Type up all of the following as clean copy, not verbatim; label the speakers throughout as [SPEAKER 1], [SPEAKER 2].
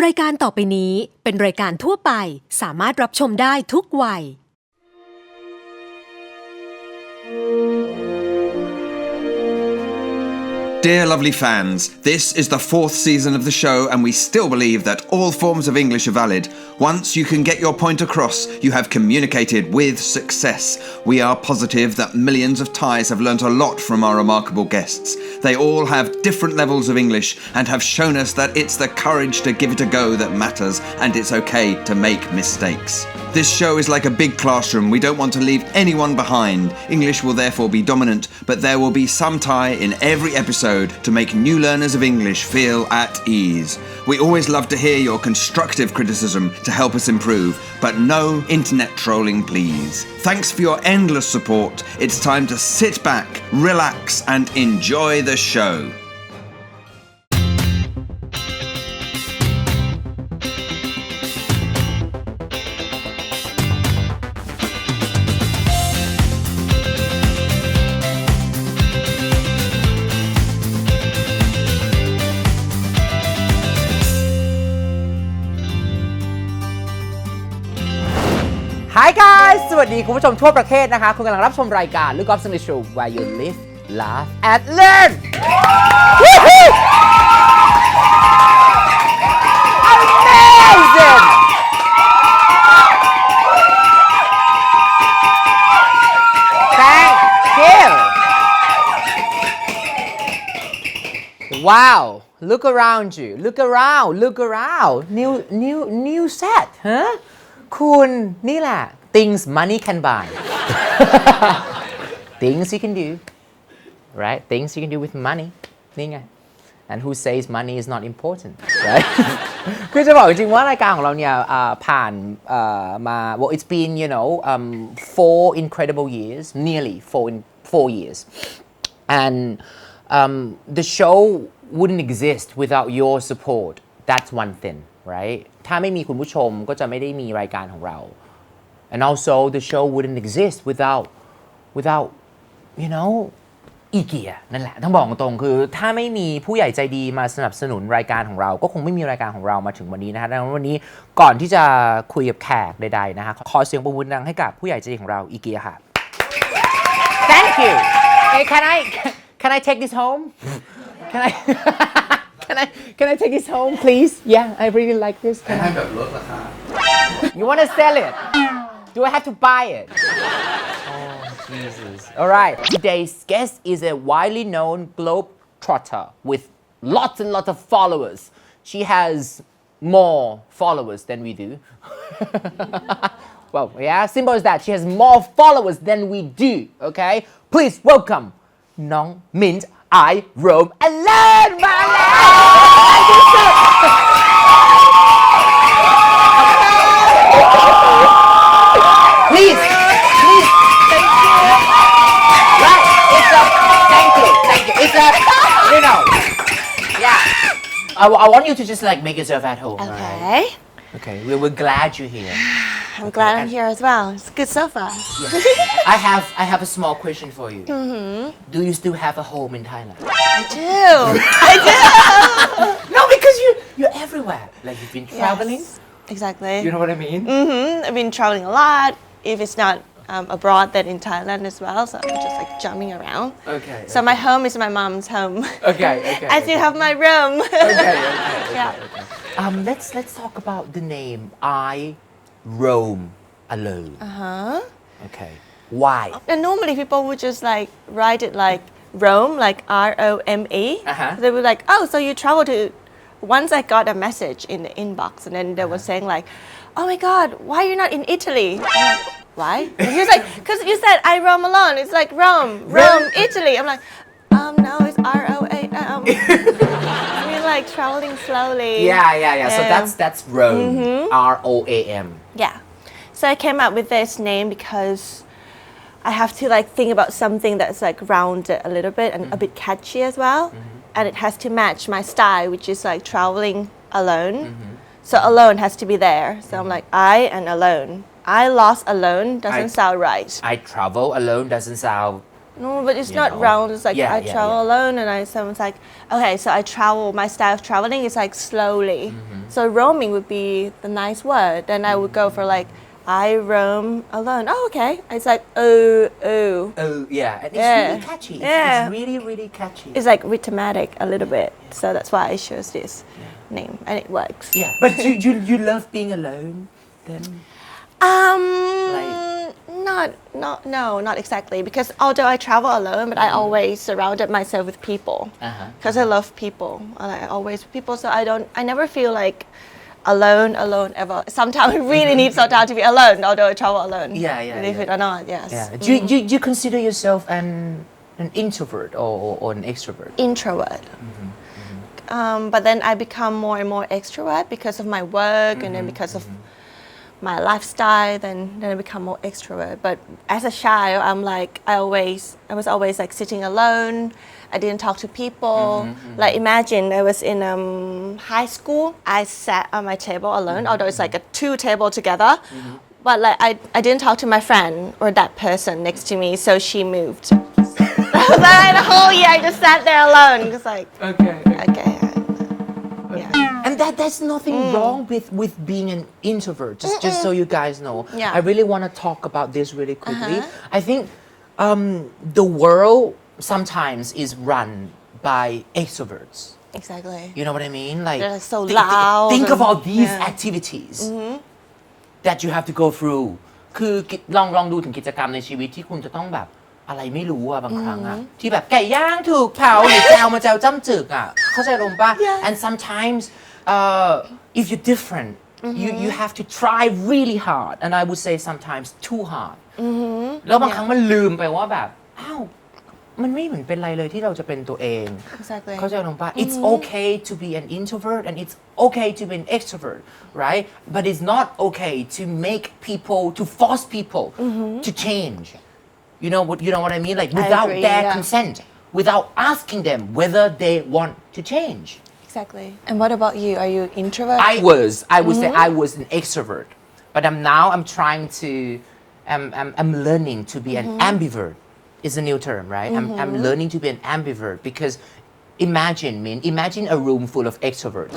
[SPEAKER 1] รายการต่อไปนี้เป็นรายการทั่วไปสามารถรับชมได้ทุกวัย
[SPEAKER 2] Dear lovely fans, this is the 4th season of the show and we still believe that all forms of English are valid. Once you can get your point across, you have communicated with success. We are positive that millions of Thais have learnt a lot from our remarkable guests. They all have different levels of English and have shown us that it's the courage to give it a go that matters and it's okay to make mistakes. This show is like a big classroom. We don't want to leave anyone behind. English will therefore be dominant, but there will be some Thai in every episode to make new learners of English feel at ease. We always love to hear your constructive criticism to help us improve, but no internet trolling, please. Thanks for your endless support. It's time to sit back, relax, and enjoy the show.
[SPEAKER 3] Hi guys สวัสดีคุณผู้ชมทั่วประเทศนะคะคุณกำลังรับชมรายการ Loukgolf Show where you live, laugh and learn Amazing Thank you Wow Look around you Look around New set huhคุณนี่แหละ things money can buy things you can do right things you can do with money นี่ไง and who says money is not important right คือจะบอกจริงๆว่ารายการของเราเนี่ยผ่านมา well it's been 4 incredible years nearly 4 years and the show wouldn't exist without your support that's one thing right ถ้าไม่มีคุณผู้ชมก็จะไม่ได้มีรายการของเรา and also the show wouldn't exist withoutอีเกียนั่นแหละต้องบอกตรงๆคือถ้าไม่มีผู้ใหญ่ใจดีมาสนับสนุนรายการของเราก็คงไม่มีรายการของเรามาถึงวันนี้นะฮะดังนั้นวันนี้ก่อนที่จะคุยกับแขกใดๆนะฮะขอเสียงปรบมือดังให้กับผู้ใหญ่ใจดีของเราอีเกียค่ะ Thank you hey can I take this home can I Can I take this home, please? Yeah, I really like this. Can I? You want to sell it? Do I have to buy it? Oh, Jesus. All right. Today's guest is a widely known globetrotter with lots and lots of followers. She has more followers than we do. Well, yeah, simple as that. She has more followers than we do. Okay? Please welcome Nong Mint. I roam alone, my Please, thank you. Right, thank you. It's yeah. I want you to just like make yourself at home.
[SPEAKER 4] Okay.
[SPEAKER 3] Right? Okay, we're glad you're here.
[SPEAKER 4] I'm glad I'm here as well. It's good so far.
[SPEAKER 3] Yeah. I have a small question for you. Do you still have a home in Thailand?
[SPEAKER 4] I do.
[SPEAKER 3] No, because you're everywhere. Like you've been traveling.
[SPEAKER 4] Yes, exactly.
[SPEAKER 3] You know what I mean?
[SPEAKER 4] I've been traveling a lot. If it's not abroad, then in Thailand as well. So I'm just like jumping around.
[SPEAKER 3] Okay.
[SPEAKER 4] So my home is my mom's home.
[SPEAKER 3] Okay.
[SPEAKER 4] I still have my room.
[SPEAKER 3] Okay.
[SPEAKER 4] Yeah.
[SPEAKER 3] Let's talk about the name. I roam alone. Okay. Why?
[SPEAKER 4] And normally people would just like write it like roam, like R-O-M-E. They were like, oh, so you travel to. Once I got a message in the inbox, and then they were saying like, oh my God, why are you not in Italy? I'm like, why? And he was like, because you said I roam alone. It's like Rome, Italy. I'm like, no, it's R-O-A-M. I mean, like traveling slowly.
[SPEAKER 3] Yeah. So that's Rome. R-O-A-M.
[SPEAKER 4] Yeah. So I came up with this name because I have to like think about something that's like rounded a little bit and a bit catchy as well. And it has to match my style, which is like traveling alone. So alone has to be there. So I'm like, I and alone. I lost alone doesn't sound right.
[SPEAKER 3] I travel alone doesn't sound
[SPEAKER 4] No, but it's
[SPEAKER 3] You
[SPEAKER 4] not
[SPEAKER 3] know?
[SPEAKER 4] round. It's like
[SPEAKER 3] Yeah,
[SPEAKER 4] I
[SPEAKER 3] yeah,
[SPEAKER 4] travel
[SPEAKER 3] yeah.
[SPEAKER 4] alone, and someone's like, okay, so I travel. My style of traveling is like slowly. So roaming would be the nice word. Then I would go for like, I roam alone. Oh, okay. It's like oh.
[SPEAKER 3] Oh yeah, and it's
[SPEAKER 4] Yeah.
[SPEAKER 3] really catchy.
[SPEAKER 4] Yeah.
[SPEAKER 3] It's really really catchy.
[SPEAKER 4] It's like rhythmatic a little bit. So that's why I chose this name, and it works.
[SPEAKER 3] Yeah, but you love being alone then? Like-
[SPEAKER 4] Not exactly. Because although I travel alone, but I always surrounded myself with people. Because I love people. I always with people, so I never feel like alone ever. Sometimes I really need some time to be alone, although I travel alone.
[SPEAKER 3] Yeah,
[SPEAKER 4] Believe it or not, yes.
[SPEAKER 3] Yeah. Do you consider yourself an introvert or an extrovert?
[SPEAKER 4] Introvert. But then I become more and more extrovert because of my work and then because of my lifestyle, then I become more extrovert. But as a child, I was always like sitting alone. I didn't talk to people. Like imagine I was in high school. I sat on my table alone, although it's like a two table together. But like I didn't talk to my friend or that person next to me, so she moved. So like the whole year I just sat there alone. Just like
[SPEAKER 3] Okay.
[SPEAKER 4] yeah.
[SPEAKER 3] And that's nothing wrong with being an introvert. Just so you guys know.
[SPEAKER 4] Yeah.
[SPEAKER 3] I really want to talk about this really quickly. I think the world sometimes is run by extroverts.
[SPEAKER 4] Exactly.
[SPEAKER 3] You know what I mean? Like
[SPEAKER 4] They're so loud
[SPEAKER 3] think of
[SPEAKER 4] and-
[SPEAKER 3] all these
[SPEAKER 4] yeah.
[SPEAKER 3] activities that you have to go through. คือลองดูถึงกิจกรรมในชีวิตที่คุณจะต้องแบบอะไรไม่รู้อะบางครั้งอะที่แบบไก่ย่างถูกเผาหรือแจวมาแจวจ้ำจึกอะเข้าใจลมป่ะ and sometimes if you're different you have to try really hard and I would say sometimes too hard แล้วบางครั้งมันลืมไปว่าแบบอ้าวมันไม่เหมือนเป็นไรเลยที่เราจะเป็นตัวเอง
[SPEAKER 4] Exactly.
[SPEAKER 3] เข้าใจลงป่ะ it's okay to be an introvert and it's okay to be an extrovert right but it's not okay to make people to force people to change you know what I mean like without
[SPEAKER 4] agree,
[SPEAKER 3] their
[SPEAKER 4] yeah.
[SPEAKER 3] consent without asking them whether they want to change
[SPEAKER 4] Exactly. And what about you? Are you introvert?
[SPEAKER 3] I would say I was an extrovert but I'm trying to I'm learning to be an ambivert is a new term, right? I'm learning to be an ambivert because imagine a room full of extroverts.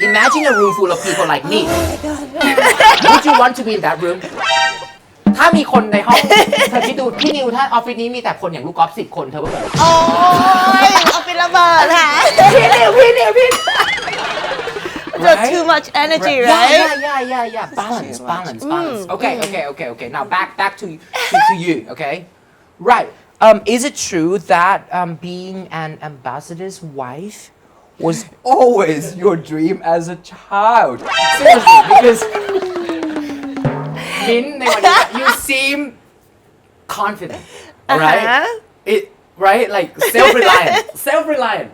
[SPEAKER 3] Imagine a room full of people like me. Would you want to be in that room? ถ้ามีคนในห้อง เธอคิดดูพี่นิวถ้าออฟฟิศนี้มีแต่คนอย่างลูกกอล์ฟ10 คนเธอว่าแบบ
[SPEAKER 4] โอ้ยเอาไประเบิดค่ะ
[SPEAKER 3] พี่นิว
[SPEAKER 4] Just too much energy, right?
[SPEAKER 3] Yeah. Balance. Okay. Now back to you, okay? Right. Is it true that being an ambassador's wife was always your dream as a child? Seriously, because Min, you seem confident, right? Right? Like self-reliant.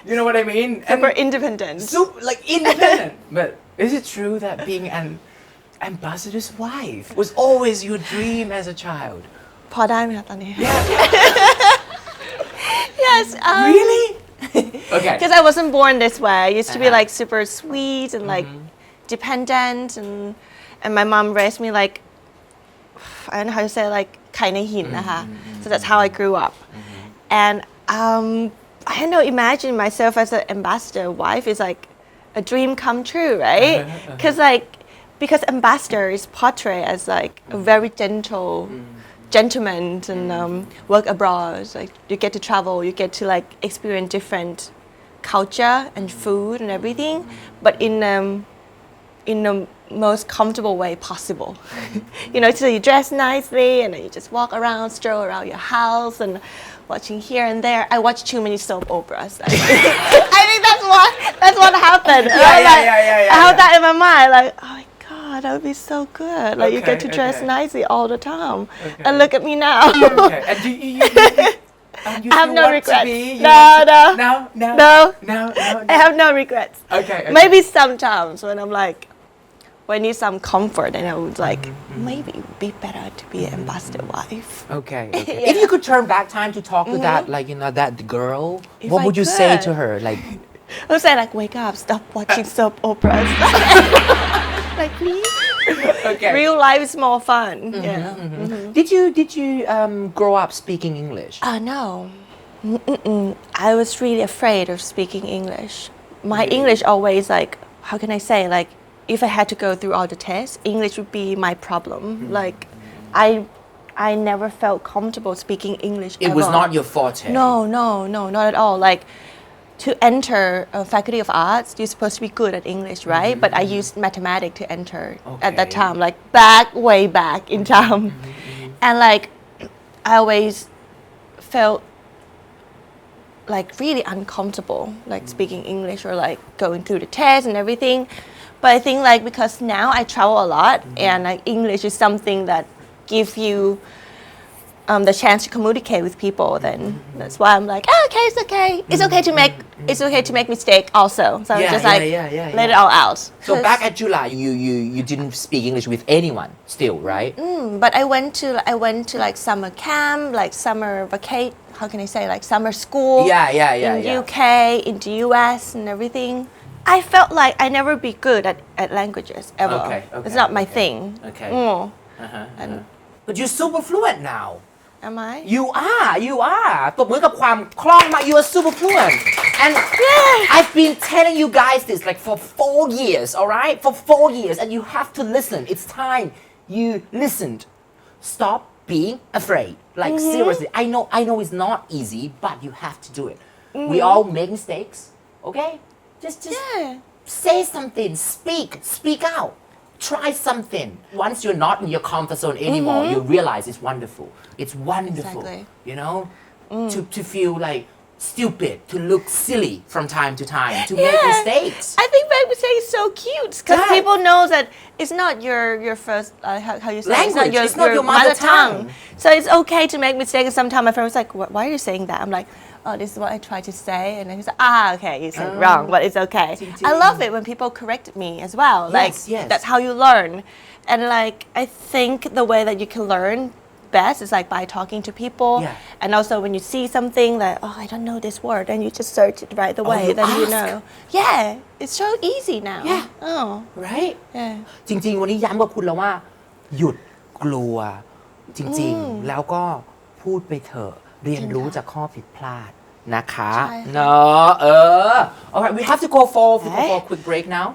[SPEAKER 3] You know what I mean?
[SPEAKER 4] Super independent.
[SPEAKER 3] Like independent. But is it true that being an ambassador's wife was always your dream as a child?
[SPEAKER 4] พอได้ไหมคะตอนนี้ Yes.
[SPEAKER 3] Really? Okay.
[SPEAKER 4] Because I wasn't born this way. I used to be like super sweet and like dependent, and my mom raised me like I don't know how to say like ไข่ในหินนะคะ So that's how I grew up, and I don't know. Imagine myself as an ambassador wife is like a dream come true, right? Because ambassador is portrayed as like a very gentle gentleman and work abroad. Like you get to travel, you get to like experience different culture and food and everything, but in the most comfortable way possible. So you dress nicely and then you just walk around, stroll around your house and watching here and there. I watch too many soap operas. I think that's what happened.
[SPEAKER 3] Yeah.
[SPEAKER 4] I have that in my mind, like, oh my God, that would be so good. Like you get to dress nicely all the time. And look at me now.
[SPEAKER 3] Okay. And you
[SPEAKER 4] I have no regrets. No. I have no regrets.
[SPEAKER 3] Okay.
[SPEAKER 4] Maybe sometimes when I'm like, when I need some comfort, and I would like, maybe it would be better to be an ambassador wife.
[SPEAKER 3] Okay. If you could turn back time to talk to that, like that girl,
[SPEAKER 4] If
[SPEAKER 3] what
[SPEAKER 4] I
[SPEAKER 3] would you say
[SPEAKER 4] could.
[SPEAKER 3] to her? Like,
[SPEAKER 4] I would say like, wake up, stop watching soap operas. Like please.
[SPEAKER 3] Okay.
[SPEAKER 4] Real life is more fun. Yeah.
[SPEAKER 3] Did you grow up speaking English?
[SPEAKER 4] No. I was really afraid of speaking English. My English always like, how can I say, like, if I had to go through all the tests, English would be my problem. Like, I never felt comfortable speaking English
[SPEAKER 3] It
[SPEAKER 4] ever.
[SPEAKER 3] was not your forte.
[SPEAKER 4] No, not at all. Like, to enter a faculty of arts, you're supposed to be good at English, right? But I used mathematics to enter at that time, like way back in time. And like, I always felt like really uncomfortable, like speaking English or like going through the test and everything. But I think like because now I travel a lot and like English is something that gives you the chance to communicate with people, then that's why I'm like, okay, it's okay. It's okay to make mistake also. So just like let it all out.
[SPEAKER 3] So back at July, you didn't speak English with anyone still, right?
[SPEAKER 4] But I went to like summer camp, like summer vacate. How can I say, like summer school? In UK, in the US, and everything. I felt like I never be good at languages ever. It's not my thing.
[SPEAKER 3] Okay.
[SPEAKER 4] And
[SPEAKER 3] But you're super fluent now.
[SPEAKER 4] am I?
[SPEAKER 3] You are ตบมือกับความคล่องมาก you are super fluent and I've been telling you guys this like for 4 years, alright, for 4 years, and you have to listen. It's time you listened. Stop being afraid. Like seriously, I know it's not easy, but you have to do it. We all make mistakes, okay? Just say something, speak out. Try something. Once you're not in your comfort zone anymore, you realize it's wonderful. It's wonderful,
[SPEAKER 4] Exactly.
[SPEAKER 3] you know, to feel like stupid, to look silly from time to time, to make mistakes.
[SPEAKER 4] I think make mistake is so cute because people know that it's not your first how you say
[SPEAKER 3] Language.
[SPEAKER 4] It's not your mother tongue. So it's okay to make mistakes. And sometimes my friend was like, "Why are you saying that?" I'm like, "Oh, this is what I try to say," and then he's like, "Okay, you said wrong, but it's okay." I love it when people correct me as well. Like that's how you learn, and like I think the way that you can learn best is like by talking to people, and also when you see something that I don't know this word, and you just search it right away, then you know. Yeah, it's so easy now.
[SPEAKER 3] Right?
[SPEAKER 4] Yeah.
[SPEAKER 3] จริงๆวันนี้ย้ำกับคุณแล้วว่าหยุดกลัวจริงๆแล้วก็พูดไปเถอะเรียนรู้จากข้อผิดพลาดนะคะเนอะalright, we have to go for a quick break now.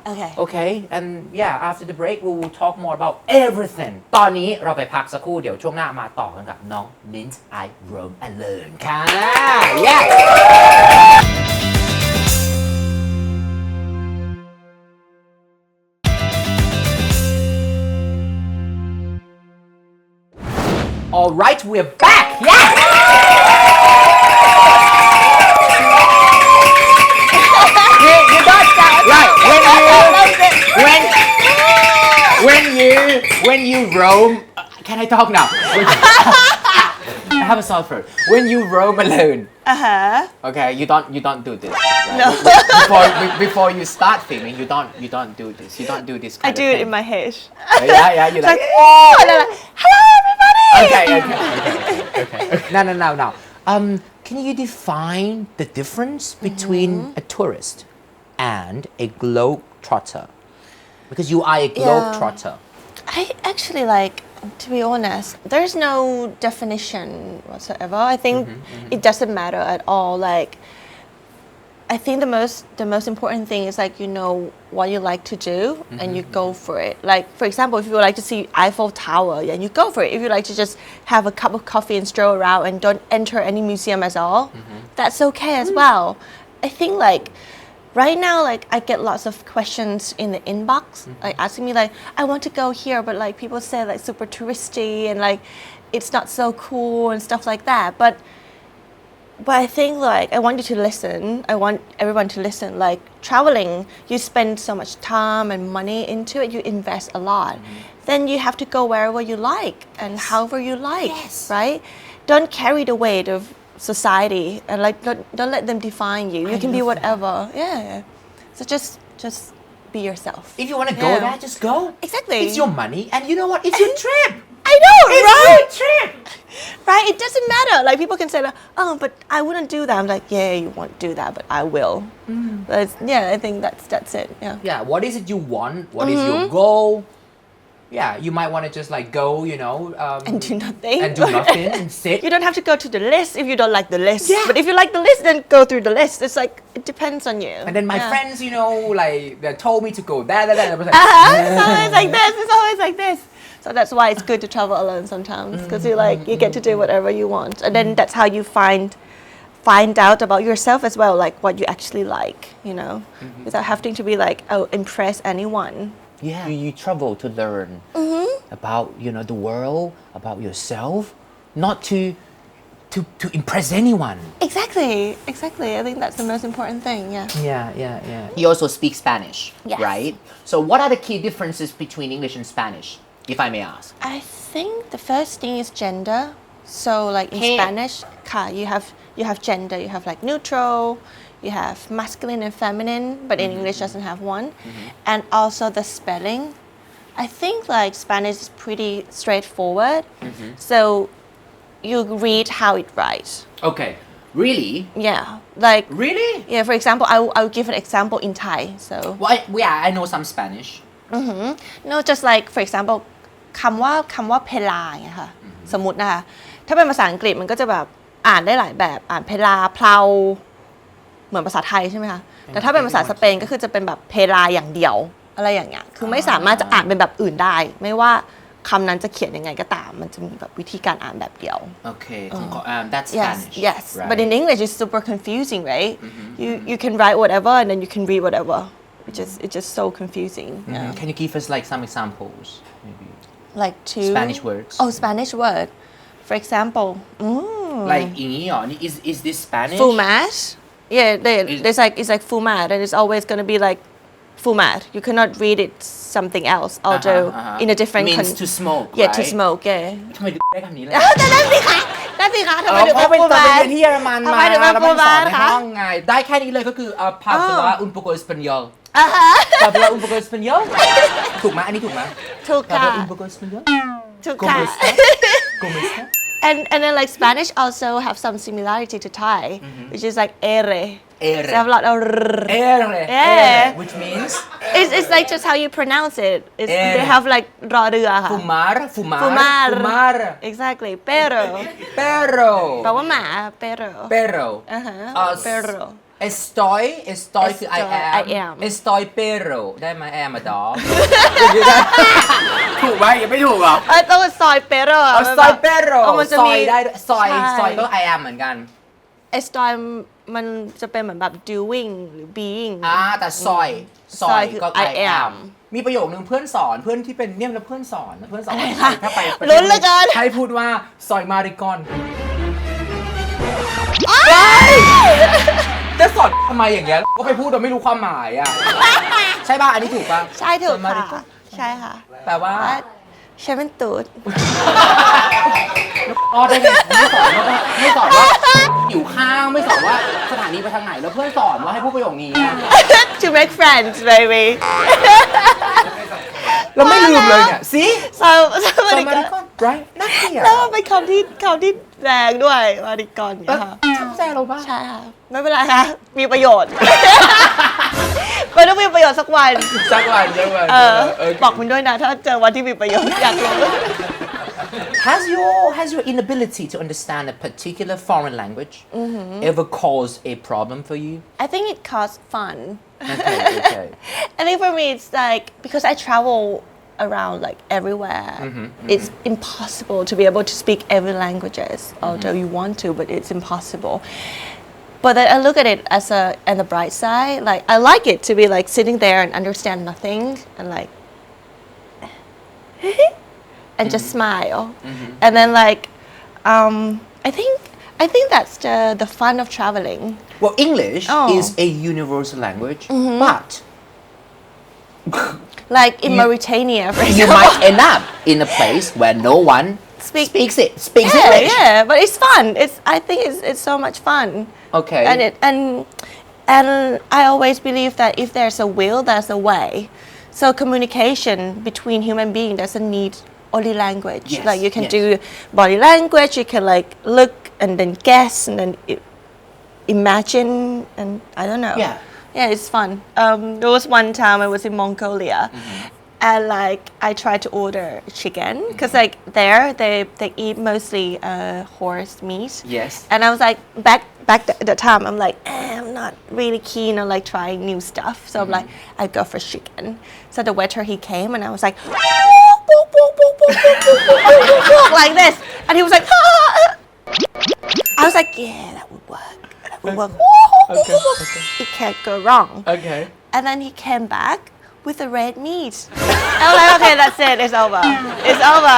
[SPEAKER 3] Okay, and yeah, after the break we will talk more about everything. ตอนนี้เราไปพักสักครู่เดี๋ยวช่วงหน้ามาต่อกันกับน้อง Mint I Roam Alone ค่ะ yeah Alright, we're back. Yeah. You got that right. When you roam. Can I talk now? I have a soft throat. When you roam alone. Okay, you don't do this. Right?
[SPEAKER 4] No.
[SPEAKER 3] Before you start filming, you don't do this. You don't do this.
[SPEAKER 4] I do it in my head.
[SPEAKER 3] Yeah. You like.
[SPEAKER 4] Hello, everybody.
[SPEAKER 3] Okay. Now. Can you define the difference between a tourist and a globetrotter? Because you are a globetrotter.
[SPEAKER 4] I actually like, to be honest, there's no definition whatsoever. I think it doesn't matter at all. Like, I think the most important thing is like you know what you like to do and you go for it. Like for example, if you would like to see Eiffel Tower, and you go for it. If you like to just have a cup of coffee and stroll around and don't enter any museum at all, that's okay as well. I think like right now, like I get lots of questions in the inbox, like asking me like, I want to go here, but like people say like super touristy and like it's not so cool and stuff like that. But I think like I want you to listen. I want everyone to listen. Like traveling, you spend so much time and money into it. You invest a lot. Then you have to go wherever you like and however you like, right? Don't carry the weight of society and like don't let them define you. You can be whatever. Yeah. So just be yourself.
[SPEAKER 3] If you want to go there, just go.
[SPEAKER 4] Exactly.
[SPEAKER 3] It's your money, and you know what? It's your trip.
[SPEAKER 4] I know,
[SPEAKER 3] It's
[SPEAKER 4] right?
[SPEAKER 3] your trip.
[SPEAKER 4] Right? It doesn't matter. Like people can say like, oh, but I wouldn't do that. I'm like, yeah, you won't do that, but I will. But yeah, I think that's it. Yeah.
[SPEAKER 3] Yeah. What is it you want? What is your goal? yeah, you might want to just like go,
[SPEAKER 4] and do nothing.
[SPEAKER 3] and do nothing and sit.
[SPEAKER 4] You don't have to go to the list if you don't like the list.
[SPEAKER 3] Yeah.
[SPEAKER 4] But if you like the list, then go through the list. It's like it depends on you.
[SPEAKER 3] And then my friends, like they told me to go there. I was like,
[SPEAKER 4] It's always like this. It's always like this. So that's why it's good to travel alone sometimes because you get to do whatever you want, and then that's how you find out about yourself as well, like what you actually like, without having to be like, oh, impress anyone.
[SPEAKER 3] yeah, you travel to learn about the world, about yourself, not to impress anyone.
[SPEAKER 4] Exactly. I think that's the most important thing.
[SPEAKER 3] Yeah. You also speak Spanish,
[SPEAKER 4] Yes.
[SPEAKER 3] right? So what are the key differences between English and Spanish, if I may ask?
[SPEAKER 4] I think the first thing is gender. So like in Spanish, you have gender. You have like neutral. You have masculine and feminine, but in English doesn't have one. And also the spelling. I think like Spanish is pretty straightforward. So you read how it writes.
[SPEAKER 3] Okay, really?
[SPEAKER 4] Yeah, like
[SPEAKER 3] Really?
[SPEAKER 4] yeah. For example, I'll give an example in Thai. So
[SPEAKER 3] Well, I know some Spanish.
[SPEAKER 4] no, just like for example คำว่าเพลาไงค่ะสมมตินะคะถ้าเป็นภาษาอังกฤษมันก็จะแบบอ่านได้หลายแบบอ่านเพลาเพลาเหมือนภาษาไทยใช่ไหมคะแต่ถ้าเป็นภาษาสเปนก็คือจะเป็นแบบเพลาอย่างเดียวอะไรอย่างเงี้ยคือไม่สามารถจะอ่านเป็นแบบอื่นได้ไม่ว่าคำนั้นจะเขียนยังไงก็ตามมันจะมีแบบวิธีการอ่านแบบเดียว
[SPEAKER 3] Okay, that's
[SPEAKER 4] yes
[SPEAKER 3] Spanish.
[SPEAKER 4] yes
[SPEAKER 3] right?
[SPEAKER 4] but in English it's super confusing right you can write whatever and then you can read whatever it's just so confusing yeah.
[SPEAKER 3] Can you give us like some examples, maybe?
[SPEAKER 4] like two
[SPEAKER 3] Spanish words.
[SPEAKER 4] oh Spanish word for example
[SPEAKER 3] Like อย่างนี้เหรอ is this Spanish?
[SPEAKER 4] fumat yeah there's like it's like fumat and it's always going to be like fumat you cannot read it something else although in a different
[SPEAKER 3] means to smoke,
[SPEAKER 4] yeah to
[SPEAKER 3] right?
[SPEAKER 4] smoke yeah
[SPEAKER 3] ทำไมได้คำนี้เลย
[SPEAKER 4] แต่นั่นสิคะทำไมถึง
[SPEAKER 3] เพ
[SPEAKER 4] เป็น
[SPEAKER 3] ราะเป็นตอน
[SPEAKER 4] ฟูมา
[SPEAKER 3] ไปเรียนที่เยอรมัน
[SPEAKER 4] ทำ
[SPEAKER 3] มา
[SPEAKER 4] ไมถึงเป็น
[SPEAKER 3] แล้ว
[SPEAKER 4] ฟู
[SPEAKER 3] มันส
[SPEAKER 4] มา
[SPEAKER 3] อนใน
[SPEAKER 4] คะ
[SPEAKER 3] ห้องไงได้แค่นี้เลยก็คือHabla un poco español
[SPEAKER 4] อ่าฮะ
[SPEAKER 3] Habla un poco español ถูกไหมอันนี้ถูกไหม
[SPEAKER 4] ถูกค่ะ
[SPEAKER 3] Habla un poco español
[SPEAKER 4] ถูก
[SPEAKER 3] ¿Cómo
[SPEAKER 4] ค่ะ
[SPEAKER 3] está? ¿Cómo está?
[SPEAKER 4] and then like Spanish also have some similarity to Thai which is like ere
[SPEAKER 3] Ere.
[SPEAKER 4] they have a lot of
[SPEAKER 3] Ere, which means
[SPEAKER 4] it's like just how you pronounce it it's,
[SPEAKER 3] Ere.
[SPEAKER 4] they have like รอเรือค่ะ
[SPEAKER 3] fumar
[SPEAKER 4] exactly pero
[SPEAKER 3] perro
[SPEAKER 4] แปลว่าหมา pero
[SPEAKER 3] perro
[SPEAKER 4] อ่าฮะ
[SPEAKER 3] pero estoy คือ I am estoy perro ได้ไหม I am a dog ถูกไหมยังไม่ถูกเหรอ
[SPEAKER 4] ต้องเป็นซอยเปโร่
[SPEAKER 3] ซอย perro
[SPEAKER 4] มันจะ
[SPEAKER 3] ซอ
[SPEAKER 4] มี
[SPEAKER 3] ยได้ด้วยซอย
[SPEAKER 4] ใช่
[SPEAKER 3] ก็ I am เหมือนกัน
[SPEAKER 4] ไอสไตล์มันจะเป็นเหมือนแบบ doing หรือ being
[SPEAKER 3] แต่ซอย
[SPEAKER 4] คือ
[SPEAKER 3] ก็
[SPEAKER 4] I am
[SPEAKER 3] มีประโยคนึงเพื่อนสอนเพื่อนที่เป็นเนี่ยแล้วเพื่อนสอนถ้าไป
[SPEAKER 4] ลุ้นเหลือเกิน
[SPEAKER 3] ให้พูดว่าซอยมาริกอนจะสอนทำไมอย่างเงี้ยก็ไปพูดโดยไม่รู้ความหมายอ่ะใช่ป่ะอันนี้ถูกป่ะ
[SPEAKER 4] ใช่ถูก
[SPEAKER 3] ซอยมาริกอ
[SPEAKER 4] ค่ะ
[SPEAKER 3] น
[SPEAKER 4] ใช่ค่ะ
[SPEAKER 3] แปลว่า
[SPEAKER 4] ฉันเป็นตูด
[SPEAKER 3] อ๋อได้ไงไม่สอนว่าหิวข้าวไม่สอนว่าสถานีไปทางไหนแล้วเพื่อนสอนว่าให้พูดประโยคนี้
[SPEAKER 4] to make friends baby
[SPEAKER 3] เราไม่ลืมเลยเนี่ยสิ
[SPEAKER 4] so
[SPEAKER 3] ซอยมาริกอน right น่าเกลียด
[SPEAKER 4] แล้วมันเป็นคำที่แรงด้วยมาริกอนเนี่ยค่ะ
[SPEAKER 3] ชักใจเราป่ะ
[SPEAKER 4] ใช่ค่ะไม่เป็นไรค่ะมีประโยชน์ มันต้องมีประโยชน์สักวัน
[SPEAKER 3] สักวัน
[SPEAKER 4] บอกคุณด้วยนะถ้าเจอวันที่มีประโยชน์อยากรู้
[SPEAKER 3] Has your inability to understand a particular foreign language ever caused a problem for you?
[SPEAKER 4] I think it caused fun.
[SPEAKER 3] Okay.
[SPEAKER 4] I think for me it's like because I travel around like everywhere. It's impossible to be able to speak every languages, although you want to, but it's impossible. But then I look at it as on the bright side. Like I like it to be like sitting there and understand nothing and like and just smile. And then like I think that's the fun of traveling.
[SPEAKER 3] Well, English is a universal language, but
[SPEAKER 4] Like in Mauritania, for
[SPEAKER 3] you
[SPEAKER 4] example.
[SPEAKER 3] might end up in a place where no one speaks
[SPEAKER 4] Yeah,
[SPEAKER 3] English.
[SPEAKER 4] yeah, but it's fun. I think it's so much fun.
[SPEAKER 3] Okay.
[SPEAKER 4] And I always believe that if there's a will, there's a way. So communication between human beings doesn't need only language.
[SPEAKER 3] Yes,
[SPEAKER 4] Like you can
[SPEAKER 3] yes.
[SPEAKER 4] do body language. You can like look and then guess and then imagine and I don't know.
[SPEAKER 3] Yeah.
[SPEAKER 4] Yeah, it's fun. There was one time I was in Mongolia, and like I tried to order chicken because like there they eat mostly horse meat.
[SPEAKER 3] Yes.
[SPEAKER 4] And I was like back the time I'm like I'm not really keen on like trying new stuff, so I'm like I go for chicken. So the waiter he came and I was like like this, and he was like I was like yeah that would work.
[SPEAKER 3] Okay.
[SPEAKER 4] It can't go wrong.
[SPEAKER 3] Okay.
[SPEAKER 4] And then he came back with the red meat. I was like, okay, that's it. It's over. It's over.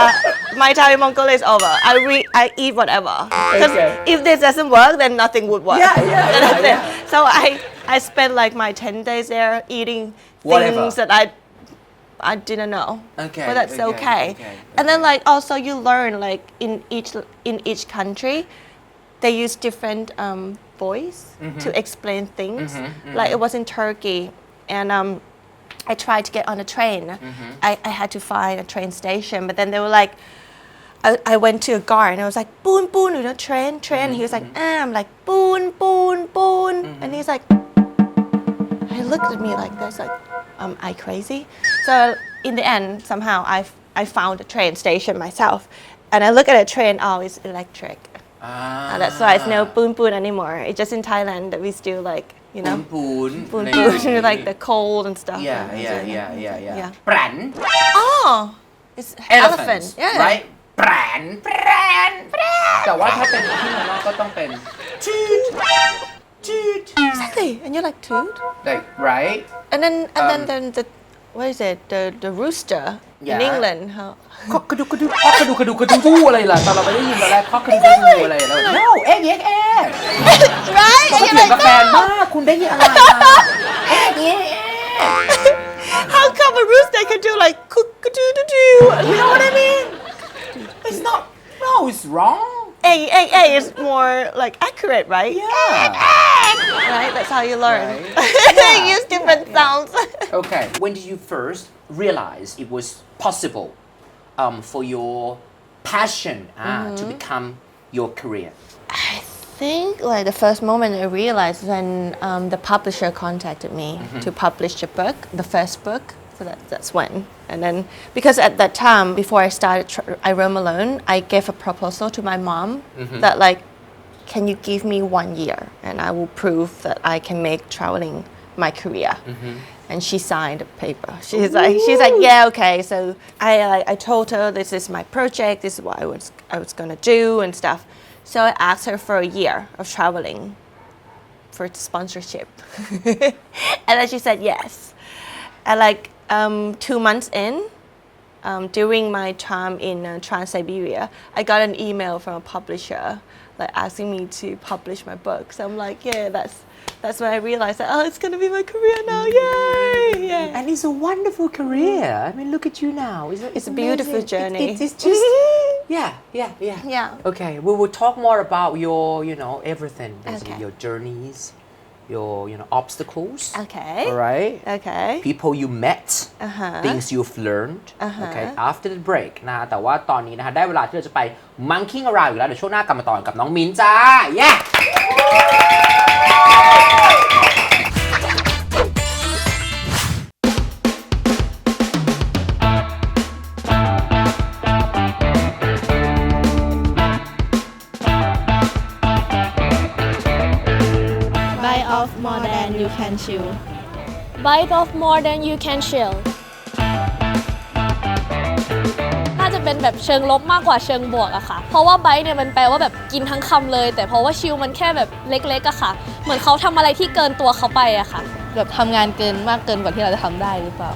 [SPEAKER 4] My time in Mongolia is over. I eat whatever. Because if this doesn't work, then nothing would work. That's it. So I spent like my 10 days there eating things that I didn't know.
[SPEAKER 3] Okay.
[SPEAKER 4] But that's okay. And then like also you learn like in each country, they use different voice to explain things. Like it was in Turkey, and I tried to get on a train. I had to find a train station, but then they were like, I went to a guard and I was like, "Boon, boon, you know, train." He was like, I'm like, "Boon, boon, boon," and he's like, he looked at me like this, like, am I crazy? So in the end, somehow I found a train station myself, and I look at a train. Oh, it's electric. And that's why it's no boon boon anymore. It's just in Thailand that we still like, you know, boon boon, like the cold and stuff.
[SPEAKER 3] Yeah. แปรน
[SPEAKER 4] Oh, it's elephant. Yeah.
[SPEAKER 3] Right? แปรนแต่ว่าถ้าเป็นที่เมืองนอกก็ต้องเป็น toot.
[SPEAKER 4] Exactly. And you're like toot.
[SPEAKER 3] Like right?
[SPEAKER 4] And then the what is it? The rooster in England. How?
[SPEAKER 3] คอกกระดูกอะไรล่ะตอนเราไปได้ยินตอนแรกคอกกระดูกอะไรแล้ว No เอ็ก
[SPEAKER 4] Right?
[SPEAKER 3] เขา
[SPEAKER 4] And
[SPEAKER 3] เถี
[SPEAKER 4] you're
[SPEAKER 3] ยงกับ
[SPEAKER 4] like
[SPEAKER 3] แฟน
[SPEAKER 4] no.
[SPEAKER 3] มากคุณได้ยินอะไรมาเอ็ก
[SPEAKER 4] How come a rooster can do like cook-a-doo-doo-doo? You know what I mean?
[SPEAKER 3] It's not No it's wrong
[SPEAKER 4] A is more like accurate, right?
[SPEAKER 3] Yeah
[SPEAKER 4] Right? That's how you learn.
[SPEAKER 3] Right.
[SPEAKER 4] They use different sounds.
[SPEAKER 3] Okay when did you first realize it was possible for your passion to become your career?
[SPEAKER 4] I think like the first moment I realized when the publisher contacted me to publish a book, the first book. So that's when. And then because at that time before I started I roam alone, I gave a proposal to my mom that like, can you give me 1 year and I will prove that I can make traveling my career. And she signed a paper. She's like, yeah, okay. So I told her this is my project. This is what I was gonna do and stuff. So I asked her for a year of traveling for sponsorship, and then she said yes. And like 2 months in, during my time in Trans-Siberia, I got an email from a publisher like asking me to publish my book. So I'm like, yeah, that's when I realized that, oh, it's going to be my career now. Yay! Yeah.
[SPEAKER 3] And it's a wonderful career. I mean, look at you now.
[SPEAKER 4] It's a beautiful journey.
[SPEAKER 3] It's just, yeah. Okay, we will talk more about your, everything. Basically,
[SPEAKER 4] Okay.
[SPEAKER 3] your journeys, your, obstacles.
[SPEAKER 4] Okay.
[SPEAKER 3] All right.
[SPEAKER 4] Okay.
[SPEAKER 3] People you met, things you've learned. Okay. After the break นะฮะแต่ว่าตอนนี้นะฮะได้เวลาที่เราจะไป monkeying around อยู่แล้วเดี๋ยวช่วงหน้ากลับมาต่อกับน้องมิ้นจ้า yeah
[SPEAKER 5] Bite off more than you can chew.
[SPEAKER 6] Bite off more than you can chew น่าจะเป็นแบบเชิงลบมากกว่าเชิงบวกอะค่ะ เพราะว่า bite เนี่ยมันแปลว่าแบบกินทั้งคำเลย แต่เพราะว่า chew มันแค่แบบเล็กๆอะค่ะ เหมือนเขาทำอะไรที่เกินตัวเขาไปอะค่ะ
[SPEAKER 5] แบบทำงานเกินมากเกินกว่าที่เราจะทำได้หรือเปล่า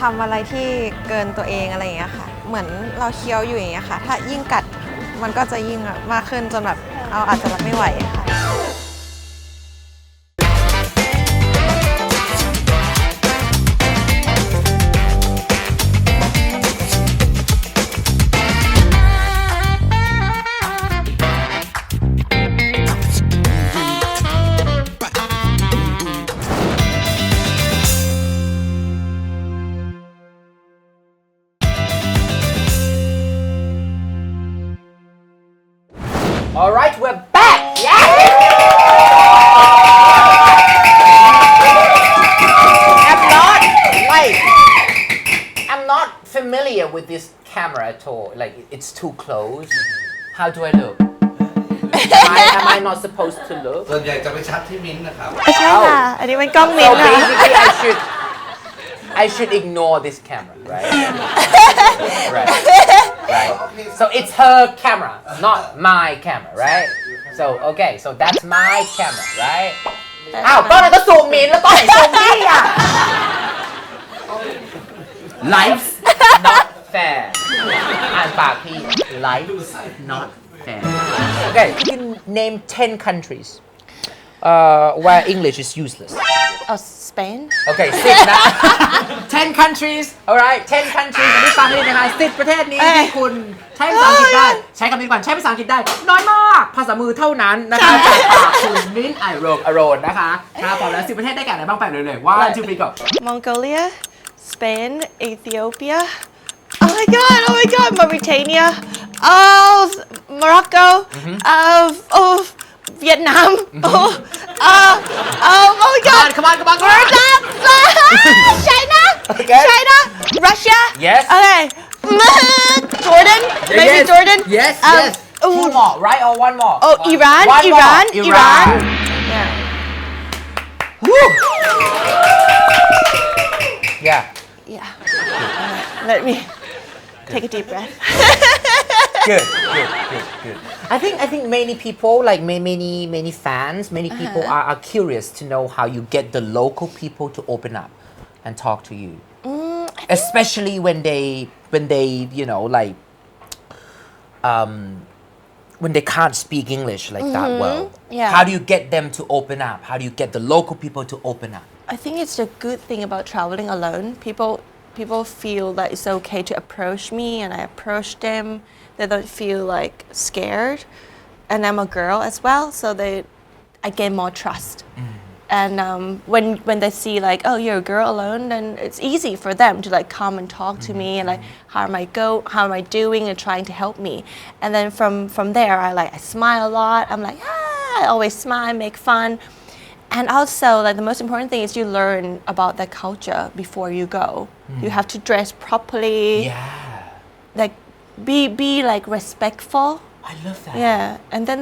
[SPEAKER 7] ทำอะไรที่เกินตัวเองอะไรอย่างเงี้ยค่ะ เหมือนเราเคี้ยวอยู่อย่างเงี้ยค่ะ ถ้ายิ่งกัดมันก็จะยิ่งมากขึ้นจนแบบเราอาจจะรับไม่ไหวค่ะ
[SPEAKER 3] All right we're back yeah I'm not I'm not familiar with this camera at all. Like it's too close. How do I look? Am I not supposed to look?
[SPEAKER 8] ส่วนใหญ่จะไปชัดที่มิ้นท์นะครับ
[SPEAKER 4] ใช่ค่ะ อันนี้เป็นกล้องมิ้น
[SPEAKER 3] So
[SPEAKER 4] ท์ค่ะ
[SPEAKER 3] basically, I should ignore this camera, right? Right. So it's her camera, not my camera, right? So okay, so that's my camera, right? อ้าวก็เลยก็ซูมมินแล้วก็ไหนซูมพี่อ่ะ Life's not fair อ่านปากพี่ Life's not fair. Okay, you can name 10 countries where English is useless.
[SPEAKER 4] Oh Spain
[SPEAKER 3] Okay, 10 นะ 10 countries alright 10 countries อันนี้ฟังให้ดีนะคะ10 ประเทศนี้ที่คุณใช้ภาษาอังกฤษได้ ใช้คำนี้ก่อนใช้ภาษาอังกฤษได้ น้อยมาก ภาษามือเท่านั้นนะคะจากปากคุณมิ้นไอโรกอโรนนะคะพอแล้ว10 ประเทศได้แก่ไหนบ้างไปเลยว่าชื่อปีก่อน
[SPEAKER 4] Mongolia Spain Ethiopia Oh my god Mauritania Morocco Vietnam oh my god
[SPEAKER 3] Come on
[SPEAKER 4] China
[SPEAKER 3] Okay.
[SPEAKER 4] China Russia
[SPEAKER 3] Yes.
[SPEAKER 4] Okay Jordan maybe Jordan
[SPEAKER 3] Yes
[SPEAKER 4] oh,
[SPEAKER 3] two more right or one more
[SPEAKER 4] oh Iran
[SPEAKER 3] One more.
[SPEAKER 4] Iran yeah
[SPEAKER 3] Woo. Yeah
[SPEAKER 4] yeah let me take a deep breath
[SPEAKER 3] Good. I think many people, like many fans, many people are curious to know how you get the local people to open up and talk to you, especially when they you know like when they can't speak English like that well.
[SPEAKER 4] Yeah.
[SPEAKER 3] How do you get them to open up? How do you get the local people to open up?
[SPEAKER 4] I think it's a good thing about traveling alone. People feel that it's okay to approach me and I approach them. They don't feel like scared. And I'm a girl as well, so I gain more trust. And when they see like, oh, you're a girl alone, then it's easy for them to like come and talk to me and like, how am I doing and trying to help me. And then from there, I smile a lot. I'm like, I always smile, make fun. And also, like the most important thing is you learn about the culture before you go. You have to dress properly.
[SPEAKER 3] Yeah.
[SPEAKER 4] Like be like respectful.
[SPEAKER 3] I love that.
[SPEAKER 4] Yeah, and then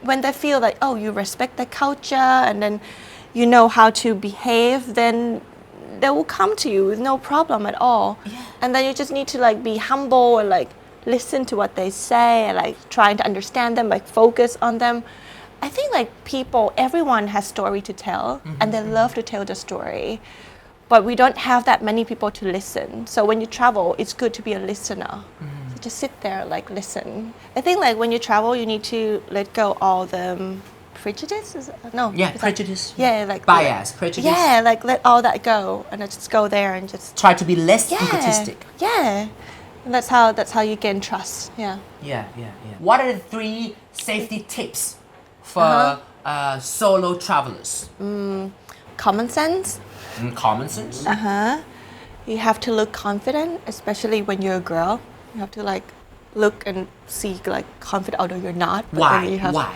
[SPEAKER 4] when they feel like oh you respect the culture and then you know how to behave, then they will come to you with no problem at all. Yeah. And then you just need to like be humble and like listen to what they say and like trying to understand them, like focus on them. I think like everyone has story to tell and they love to tell the story. But we don't have that many people to listen. So when you travel, it's good to be a listener. So just sit there, like listen. I think like when you travel, you need to let go all the prejudice. No.
[SPEAKER 3] Yeah, prejudice.
[SPEAKER 4] Like
[SPEAKER 3] bias, prejudice.
[SPEAKER 4] Yeah, like let all that go and just go there and just
[SPEAKER 3] Try to be less egotistic.
[SPEAKER 4] Yeah. And that's how you gain trust. Yeah.
[SPEAKER 3] Yeah. What are the 3 safety tips for solo travelers?
[SPEAKER 4] Common sense.
[SPEAKER 3] Common sense.
[SPEAKER 4] You have to look confident, especially when you're a girl. You have to like look and see like confident, although you're not. But
[SPEAKER 3] Why?
[SPEAKER 4] then you have,
[SPEAKER 3] Why?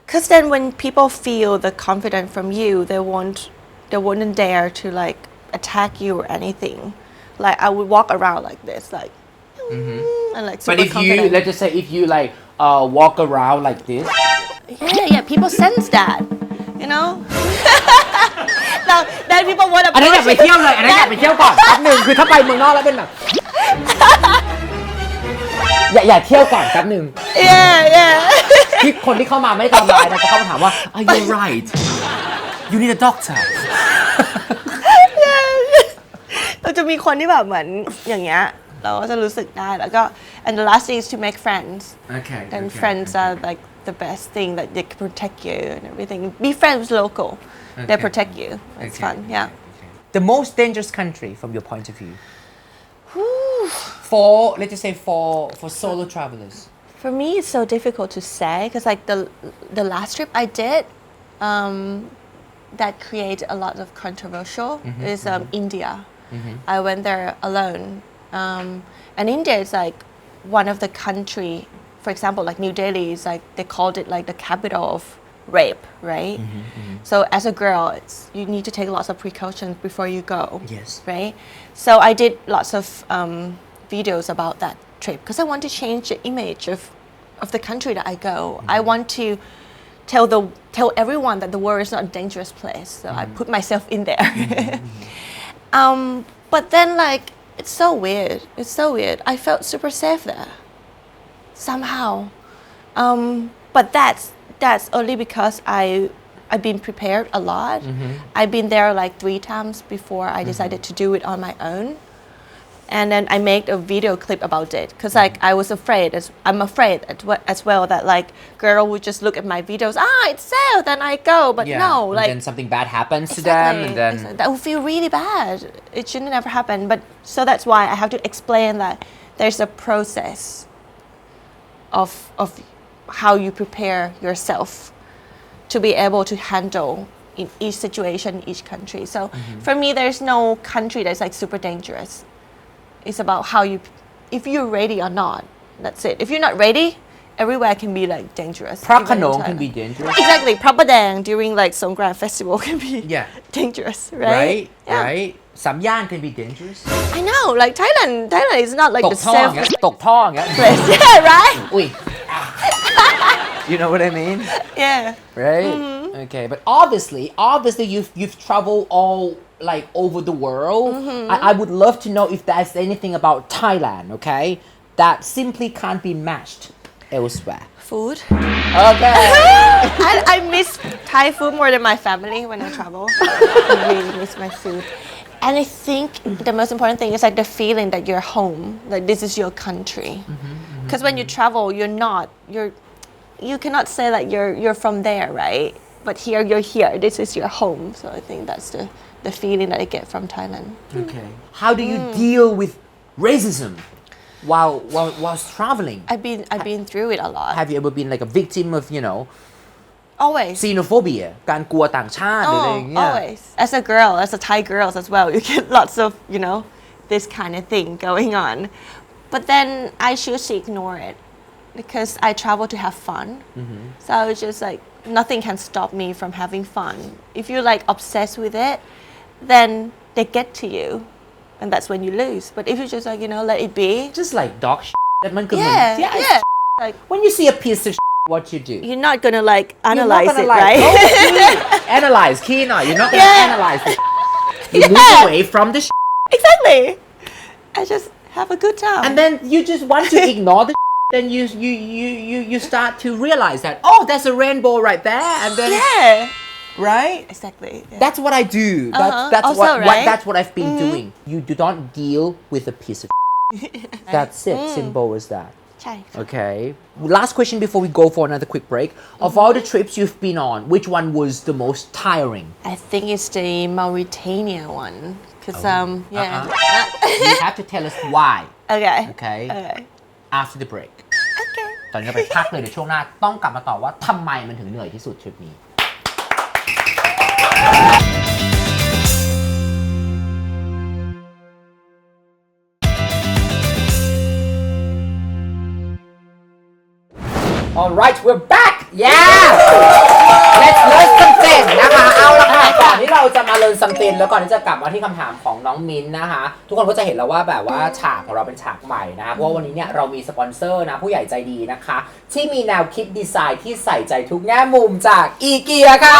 [SPEAKER 4] Because then when people feel the confidence from you, they wouldn't dare to like attack you or anything. Like I would walk around like this, like and like super
[SPEAKER 3] But if
[SPEAKER 4] confident.
[SPEAKER 3] you let's just say if you like walk around like this.
[SPEAKER 4] yeah, people sense that, you know. Now then people want to.
[SPEAKER 3] อันนั้นอยากไปเที่ยวเลยอันนั้นอยากไปเที่ยวก่อนแป๊บนึงคือถ้าไปเมืองนอกแล้วเป็นแบบ อย่าเที่ยวก่อนแป๊บนึง
[SPEAKER 4] Yeah.
[SPEAKER 3] ที่คนที่เข้ามาไม่ได้ทำร้ายนะจะเข้ามาถามว่า Are you right? You need a doctor.
[SPEAKER 4] เราจะมีคนที่แบบเหมือนอย่างเงี้ยเราก็จะรู้สึกได้แล้วก็ and the last thing is to make friends.
[SPEAKER 3] Okay.
[SPEAKER 4] And friends are like the best thing that they can protect you and everything. Be friends with local. They protect you. It's fun. Yeah.
[SPEAKER 3] The most dangerous country from your point of view. For let's just say for solo travelers.
[SPEAKER 4] For me, it's so difficult to say because like the last trip I did, that created a lot of controversial is India. I went there alone, and India is like one of the country. For example, like New Delhi is like they called it like the capital of rape, right? So as a girl, you need to take lots of precautions before you go.
[SPEAKER 3] Yes.
[SPEAKER 4] Right? So I did lots of videos about that trip because I want to change the image of the country that I go. I want to tell everyone that the world is not a dangerous place. So I put myself in there. But then like it's so weird. It's so weird. I felt super safe there somehow. But that's only because I've been prepared a lot. I've been there like 3 times before I decided to do it on my own. And then I made a video clip about it because like I was afraid. I'm afraid as well that like girl would just look at my videos. It's safe, then I go. But no, like
[SPEAKER 3] then something bad happens to them, and then
[SPEAKER 4] that would feel really bad. It shouldn't ever happen. But so that's why I have to explain that there's a process of how you prepare yourself to be able to handle in each situation, each country. So for me, there's no country that's like super dangerous. It's about how you, if you're ready or not. That's it. If you're not ready, everywhere can be like dangerous.
[SPEAKER 3] พระโข
[SPEAKER 4] even
[SPEAKER 3] น
[SPEAKER 4] in
[SPEAKER 3] ง can
[SPEAKER 4] Thailand.
[SPEAKER 3] be dangerous.
[SPEAKER 4] Exactly. Prapadang during like Songkran festival can be
[SPEAKER 3] Yeah.
[SPEAKER 4] dangerous, right?
[SPEAKER 3] Right,
[SPEAKER 4] Yeah.
[SPEAKER 3] right. สามย่าน can be dangerous.
[SPEAKER 4] I know. Like Thailand is not like
[SPEAKER 3] ตก
[SPEAKER 4] the
[SPEAKER 3] ท่ออย่าง
[SPEAKER 4] safe
[SPEAKER 3] เงี้ยตกท่ออย่างเงี้ย
[SPEAKER 4] place. Yeah, right?
[SPEAKER 3] อุ้ย you know what I mean
[SPEAKER 4] Yeah.
[SPEAKER 3] right okay but obviously you've traveled all like over the world I would love to know if there's anything about Thailand okay that simply can't be matched elsewhere
[SPEAKER 4] Food.
[SPEAKER 3] okay
[SPEAKER 4] I miss Thai food more than my family when I travel. I really miss my food. And I think the most important thing is like the feeling that you're home, like this is your country. Because when you travel, you cannot say that you're from there, right? But here you're here. This is your home. So I think that's the feeling that I get from Thailand.
[SPEAKER 3] okay how do you deal with racism whilst traveling
[SPEAKER 4] I've been through it a lot.
[SPEAKER 3] have you ever been like a victim of
[SPEAKER 4] Always.
[SPEAKER 3] xenophobia การกลัวต่างชาติหรืออะไรอย่างเงี้ย
[SPEAKER 4] Always. As a girl, as a Thai girl as well, you get lots of, this kind of thing going on. But then I choose to ignore it because I travel to have fun. So it's just like, nothing can stop me from having fun. If you're like obsessed with it, then they get to you. And that's when you lose. But if you just like, let it be.
[SPEAKER 3] just like dog shit แต่มันก็เหมือน
[SPEAKER 4] Yeah.
[SPEAKER 3] it's
[SPEAKER 4] Like,
[SPEAKER 3] when you see a piece of shit what you do
[SPEAKER 4] you're not gonna like
[SPEAKER 3] You're not
[SPEAKER 4] analyze
[SPEAKER 3] gonna
[SPEAKER 4] it,
[SPEAKER 3] like,
[SPEAKER 4] right?
[SPEAKER 3] oh, key. Analyze key หน่อย you're not gonna
[SPEAKER 4] Yeah.
[SPEAKER 3] analyze it you move away from the shit
[SPEAKER 4] Exactly. I just have a good time.
[SPEAKER 3] and then you just want to ignore the shit. Then you start to realize that there's a rainbow right there and then
[SPEAKER 4] yeah.
[SPEAKER 3] right
[SPEAKER 4] Exactly. Yeah.
[SPEAKER 3] that's what I do that's
[SPEAKER 4] Also, right?
[SPEAKER 3] that's what I've been doing you do not deal with a piece of shit. That's it simple as that
[SPEAKER 4] Chai.
[SPEAKER 3] okay last question before we go for another quick break of all the trips you've been on which one was the most tiring
[SPEAKER 4] I think it's the Mauritania one. Because, yeah.
[SPEAKER 3] you have to tell us why
[SPEAKER 4] Okay.
[SPEAKER 3] okay
[SPEAKER 4] Okay.
[SPEAKER 3] after the break
[SPEAKER 4] Okay.
[SPEAKER 3] ตอนนี้เราไปพักเลยเดี๋ยวช่วงหน้าต้องกลับมาต่อว่าทำไมมันถึงเหนื่อยที่สุดทริปนี้ Alright we're back yeah let's learn something นะคะเอาละค่ะก่อนที่เราจะมา learn something แล้วก่อนที่จะกลับมาที่คำถามของน้องมิ้นนะคะทุกคนก็จะเห็นแล้วว่าแบบว่าฉากของเราเป็นฉากใหม่นะคะเพราะว่าวันนี้เนี่ยเรามีสปอนเซอร์นะผู้ใหญ่ใจดีนะคะที่มีแนวคิดดีไซน์ที่ใส่ใจทุกแง่มุมจากอีเกียค่ะ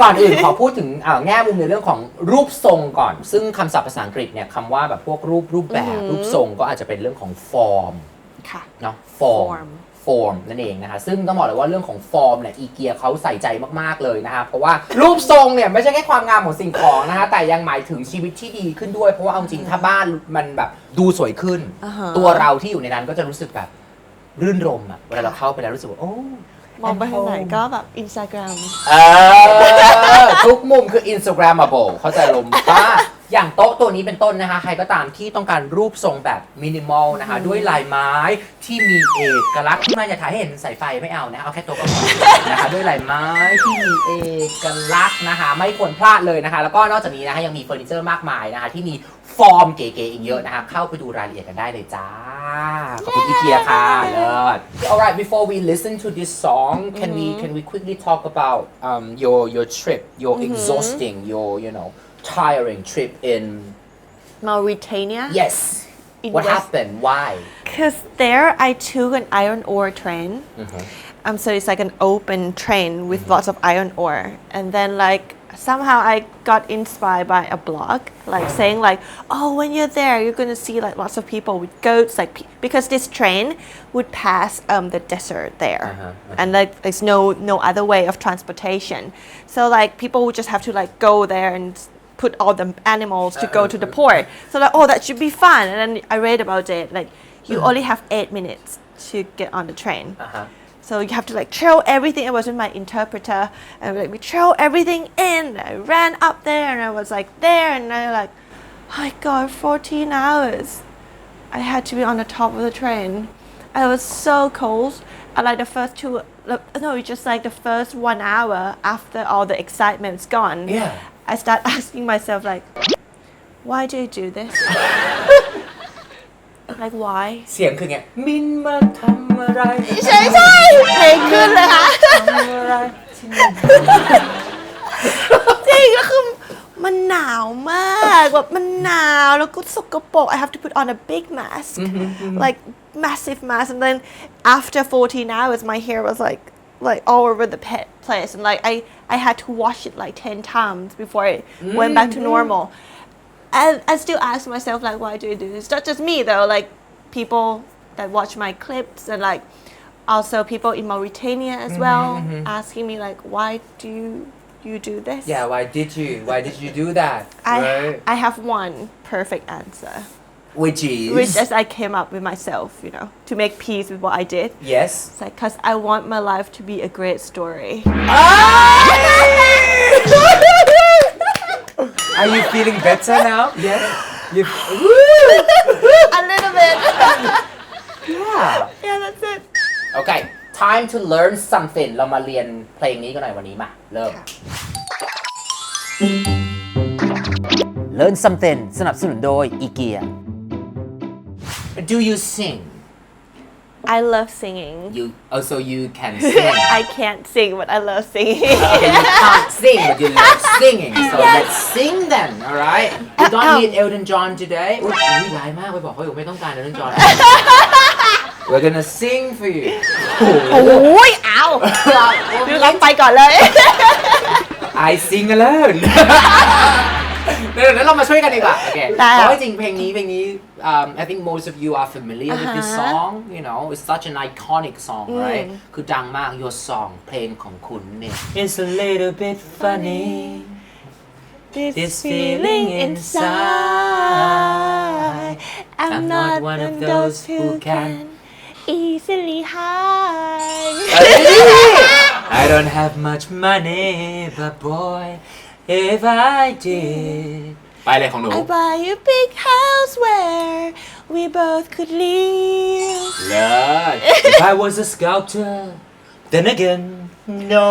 [SPEAKER 3] ก่อนอื่นขอพูดถึงแง่มุมในเรื่องของรูปทรงก่อนซึ่งคำศัพท์ภาษาอังกฤษเนี่ยคำว่าแบบพวกรูปแบบรูปทรงก็อาจจะเป็นเรื่องของฟอร์มเนาะฟอร์มนั่นเองนะคะซึ่งต้องบอกเลยว่าเรื่องของฟอร์มเนี่ยอีเกียเขาใส่ใจมากๆเลยนะคะเพราะว่ารูปทรงเนี่ยไม่ใช่แค่ความงามของสิ่งของนะคะแต่ยังหมายถึงชีวิตที่ดีขึ้นด้วยเพราะว่าเอาจริงถ้าบ้านมันแบบดูสวยขึ้นตัวเราที่อยู่ในนั้นก็จะรู้สึกแบบรื่นรมอ่ะเวลาเราเข้าไปแล้วรู้สึกว่าโอ้
[SPEAKER 4] มองไปทางไหนก็แบบ Instagram
[SPEAKER 3] ทุกมุมคือ Instagrammable เข้าใจลมป้าอย่างโต๊ะตัวนี้เป็นต้นนะคะใครก็ตามที่ต้องการรูปทรงแบบมินิมอลนะคะด้วยลายไม้ที่มีเอกลักษณ์ที่มาอย่าถ่ายให้เห็นสายไฟไม่เอานะเอาแค่โต๊ะก็พอนะคะด้วยลายไม้ที่มีเอกลักษณ์นะคะไม่ควรพลาดเลยนะคะแล้วก็นอกจากนี้นะคะยังมีเฟอร์นิเจอร์มากมายนะคะที่มีฟอร์มเก๋ๆอีกเยอะนะคะเข้าไปดูรายละเอียดกันได้เลยจ้า ขอบคุณอีเกียค่ะเลิศ Alright before we listen to this song can we quickly talk about your trip your exhausting your tiring trip in
[SPEAKER 4] Mauritania.
[SPEAKER 3] yes what happened why
[SPEAKER 4] Because there I took an iron ore train. So it's like an open train with lots of iron ore. And then like somehow I got inspired by a blog like saying like, oh, when you're there, you're going to see like lots of people with goats like because this train would pass the desert there. And like there's no other way of transportation. So like people would just have to like go there and put all the animals to go to the port. So like, oh, that should be fun. And then I read about it. Like you only have 8 minutes to get on the train. So you have to like throw everything. I was with my interpreter and like we throw everything in. I ran up there and I was like there and I like, oh my God, 14 hours. I had to be on the top of the train. I was so cold. And like the first it's just like the first 1 hour after all the excitement's gone.
[SPEAKER 3] Yeah.
[SPEAKER 4] I start asking myself like, why do I do this? Like why?
[SPEAKER 3] เสียงคือไงมินมาทำอะไร
[SPEAKER 4] ใช่เพลงขึ้นเลยค่ะ
[SPEAKER 3] ทำอะไรที่นี่
[SPEAKER 4] จริงก็คือมันหนาวมากแบบมันหนาวแล้วก็สกปรก I have to put on a big mask like massive mask and then after 14 hours my hair was like all over the place and like I had to wash it like 10 times before it went back to normal and I still ask myself like why do I do this? It's not just me though like people that watch my clips and like also people in Mauritania as well asking me like why do you do this?
[SPEAKER 3] Yeah why did you do that
[SPEAKER 4] I have one perfect answer
[SPEAKER 3] which
[SPEAKER 4] as I came up with myself to make peace with what I did.
[SPEAKER 3] yes
[SPEAKER 4] It's like because I want my life to be a great story.
[SPEAKER 3] Are you feeling better now yes you
[SPEAKER 4] A little bit.
[SPEAKER 3] yeah
[SPEAKER 4] Yeah, that's it.
[SPEAKER 3] okay time to learn something เรามาเรียนเพลงนี้กันหน่อยวันนี้มาเริ่ม Learn something สนับสนุนโดยอีเกีย Do you sing
[SPEAKER 4] I love singing.
[SPEAKER 3] you also you can sing
[SPEAKER 4] I can't sing, but I love singing.
[SPEAKER 3] Okay, you can't sing but you love singing so let's sing then alright you don't need Elton John today อุ๊ยร้ายมากไปบอกเขาอยู่ไม่ต้องการ Elton John We're gonna sing for you
[SPEAKER 4] โอ้ยเอาดูรับไปก่อนเลย
[SPEAKER 3] I sing alone เดี๋ยวนั้นเรามาช่วยกันดีกว่าโอเคเพราะว่าจริงเพลงนี้I think most of you are familiar with this song it's such an iconic song right คือดังมาก your song เพลงของคุณเนี่ย It's a little bit funny this feeling inside I'm not one of those who can
[SPEAKER 4] easily hide.
[SPEAKER 3] I don't have much money but boy if I did ไปเลยของหนู
[SPEAKER 4] I buy a big house where we both could live.
[SPEAKER 3] Lord, if I was a sculptor, then again, no,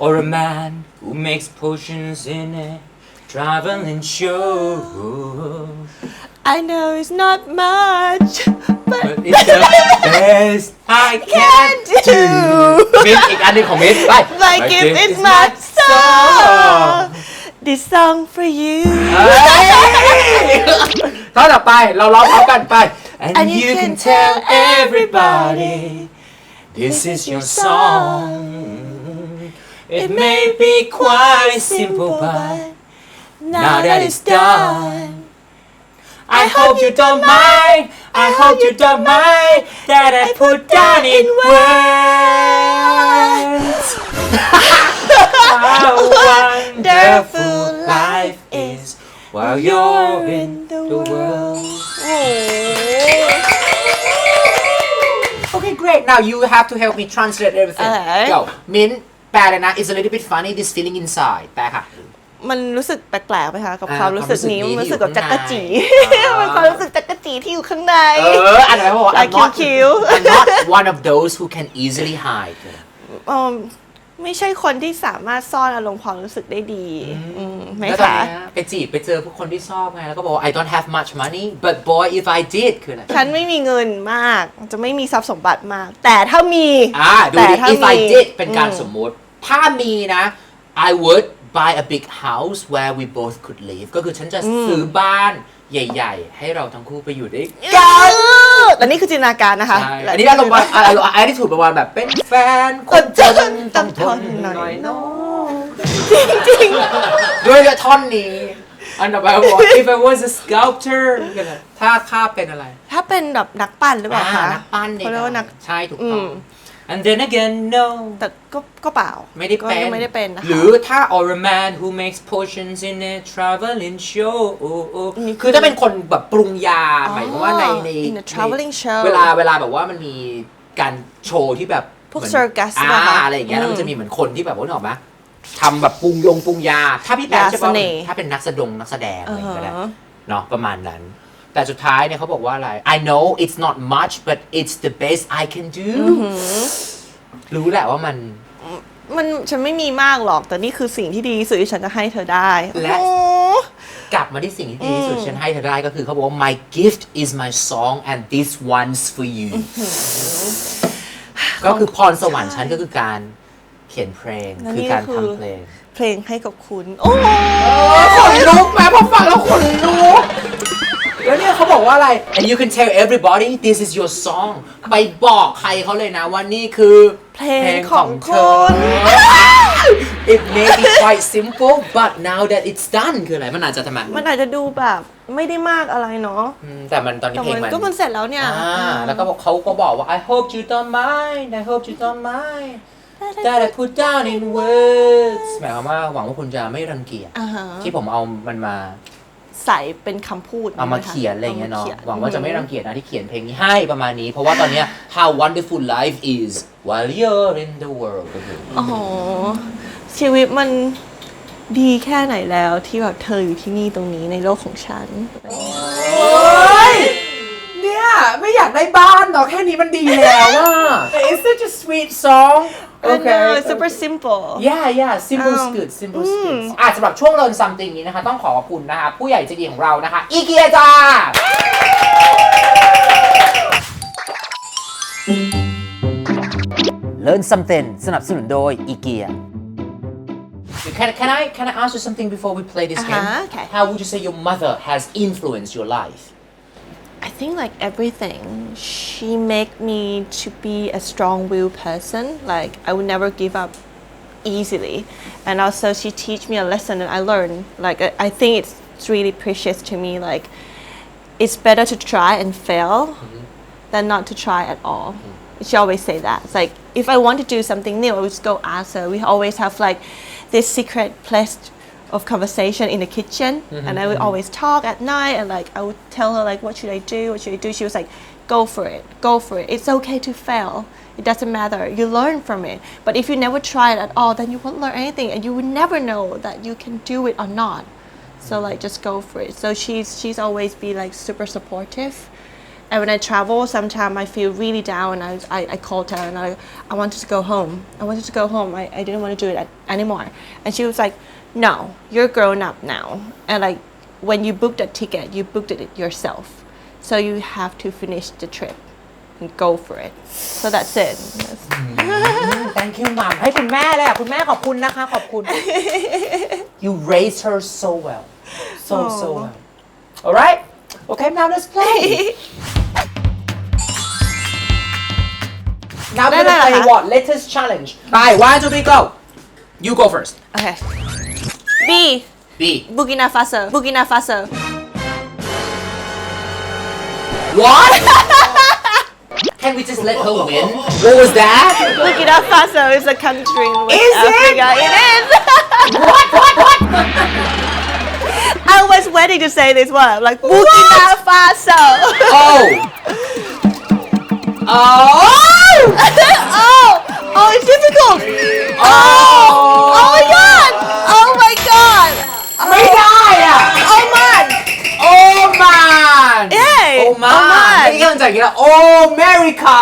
[SPEAKER 3] or a man who makes potions in a traveling show.
[SPEAKER 4] I know it's not much, but
[SPEAKER 3] it's the best I can do. มิดอีกอันหนึงของมิดไป
[SPEAKER 4] like if it's my song, this song for you.
[SPEAKER 3] ท่อนต่อไปเราร้องพร้อมกันไป And you can tell everybody this is your song. It may be quite simple, but now that it's done, I hope you don't mind. I hope you don't mind that I put down in words how wonderful life is while you're in the world. Okay, great. Now you have to help me translate everything. Go. Min, แปลเลยนะ It's a little bit funny this feeling inside แปลค่ะ
[SPEAKER 4] มันรู้สึกแปลกๆไหมคะกับความรู้สึกนี้มันรู้สึกแบบจักรจีมันความรู้สึกจักรจีที่อยู่ข้างใน
[SPEAKER 3] อันไหนบอกว่า
[SPEAKER 4] คิ้ว
[SPEAKER 3] I'm not one of those who can easily hide
[SPEAKER 4] ไม่ใช่คนที่สามารถซ่อนอารมณ์ความรู้สึกได้ดีไหม
[SPEAKER 3] แล้วตอน
[SPEAKER 4] คะ
[SPEAKER 3] เนี้ยไปจีบไปเจอผู้คนที่ชอบไงแล้วก็บอกว่า I don't have much money but boy if I did คืออะไร
[SPEAKER 4] ฉันไม่มีเงินมากจะไม่มีทรัพย์สมบัติมาก แต่ถ้ามี
[SPEAKER 3] ดูดิ if I did เป็นการสมมุติถ้ามีนะ I would buy a big house where we both could live ก็คือฉันจะซื้อบ้านใหญ่ๆให้เราทั้งคู่ไปอยู่ด้วยกัน
[SPEAKER 4] แต่นี่คือจินตนาการนะคะ
[SPEAKER 3] ใช่อันนี้อารมณ์อันนี้ถูกประมาณแบบเป็นแฟนคนจนต้องทนหน่อยน้อง
[SPEAKER 4] จริง
[SPEAKER 3] ด้วยท่อนนี้อันต่อไปบอก if I was a sculptor ถ้าข้าเป็นอะไร
[SPEAKER 4] ถ้าเป็นแบบนักปั้นหรือเปล่าคะ
[SPEAKER 3] นักปั้นเนี่ย
[SPEAKER 4] เขาเรียกว่านัก
[SPEAKER 3] ใช่ถูกต้อง and then again no
[SPEAKER 4] แต่ก็เปล่า
[SPEAKER 3] ไม่ได้เป็น
[SPEAKER 4] ก็ไม่ได้เป็นนะคะ
[SPEAKER 3] หรือถ้า or a man who makes potions in a traveling show คือถ้าเป็นคนแบบปรุงยาหมายถึงว่าใน
[SPEAKER 4] in a traveling show
[SPEAKER 3] เวลาแบบว่ามันมีการโชว์ที่แบบ
[SPEAKER 4] พวก circus
[SPEAKER 3] อะไรอย่างเงี้ยแล้วมันจะมีเหมือนคนที่แบบว่านึกออกไหมทำแบบปรุงยาถ้าพี่แปลใช่ป่ะถ้าเป็นนักแสดงอะไรอย่างเงี้ยเนาะประมาณนั้นแต่สุดท้ายเนี่ยเขาบอกว่าอะไร I know it's not much but it's the best I can do รู้แหละว่ามัน
[SPEAKER 4] ฉันไม่มีมากหรอกแต่นี่คือสิ่งที่ดีที่สุดที่ฉันจะให้เธอได้
[SPEAKER 3] และกลับมาที่สิ่งที่ดีที่สุดฉันให้เธอได้ก็คือเขาบอกว่า my gift is my song and this one's for you ก็คือพรสวรรค์ฉันก็คือการเขียนเพลงคือการทำเพลง
[SPEAKER 4] ให้กับคุณโอ้
[SPEAKER 3] ขนลุกแม่พอฟังแล้วขนลุกแล้วเนี่ยเขาบอกว่าอะไร and you can tell everybody this is your song ไปบอกใครเขาเลยนะว่านี่คือ
[SPEAKER 4] เพลงของคุณ
[SPEAKER 3] it may be quite simple but now that it's done คืออะไรมันอาจจะทำไม
[SPEAKER 4] มันอาจจะดูแบบไม่ได้มากอะไรเนาะ
[SPEAKER 3] แต่มันตอนนี้เพลงมัน
[SPEAKER 4] ก็มันเสร็จแล้วเนี่ย
[SPEAKER 3] แล้วก็เขาก็บอกว่า I hope you don't mind I hope you don't mind that I put down in words หมายความว่าหวังว่าคุณจะไม่รังเกียจที่ผมเอามันมา
[SPEAKER 4] ใส่เป็นคำพูด
[SPEAKER 3] เอามาเขียนอะไรเงี้ยเนาะหวังว่าจะไม่รังเกียจนะที่เขียนเพลงนี้ให้ประมาณนี้เพราะว่าตอนนี้ how wonderful life is while you're in the world
[SPEAKER 4] อ๋อชีวิตมันดีแค่ไหนแล้วที่แบบเธออยู่ที่นี่ตรงนี้ในโลกของฉัน
[SPEAKER 3] เนี่ยไม่อยากได้บ้านหรอกแค่นี้มันดีแล้วอ่ะ It's such a sweet song
[SPEAKER 4] Okay super simple
[SPEAKER 3] Yeah simple's good simple's good สำหรับช่วง Learn Something นี้นะคะต้องขอบคุณนะคะผู้ใหญ่ใจดีของเรานะคะอีเกียจ้า Learn Something สนับสนุนโดยอีเกียCan I ask you something before we play this game?
[SPEAKER 4] Okay.
[SPEAKER 3] How would you say your mother has influenced your life?
[SPEAKER 4] I think like everything. She make me to be a strong-willed person. Like I would never give up easily, and also she teach me a lesson that I learned. Like I think it's really precious to me. Like it's better to try and fail than not to try at all. She always say that. It's like if I want to do something new, I would just go ask her. We always have like this secret place of conversation in the kitchen, and I would always talk at night, and like I would tell her like what should I do, she was like go for it, it's okay to fail, it doesn't matter, you learn from it, but if you never try it at all then you won't learn anything and you would never know that you can do it or not, so like just go for it. So she's always be like super supportive, and when I travel sometimes I feel really down and I called her and I wanted to go home, I didn't want to do it anymore, and she was like no, you're grown up now, and like when you booked a ticket, you booked it yourself, so you have to finish the trip and go for it. So that's it.
[SPEAKER 3] Thank you, mom. ให้คุณแม่เลยคุณแม่ขอบคุณนะคะขอบคุณ You raised her so well, so well. All right, okay, now let's play. Now we're gonna play what? Latest challenge. Bye. 1, 2, 3, go. You go first.
[SPEAKER 4] Okay. B. Burkina Faso.
[SPEAKER 3] What? Can we just let her win? What was that?
[SPEAKER 4] Burkina Faso is a country in West Africa. It is.
[SPEAKER 3] What?
[SPEAKER 4] I was waiting to say this word, like Burkina Faso. Oh, it's difficult. Oh my god.
[SPEAKER 3] ไม่ได้อ่ะ
[SPEAKER 4] Oman.
[SPEAKER 3] Oman ไม่ใช่คำจากอย่างนี้ละ America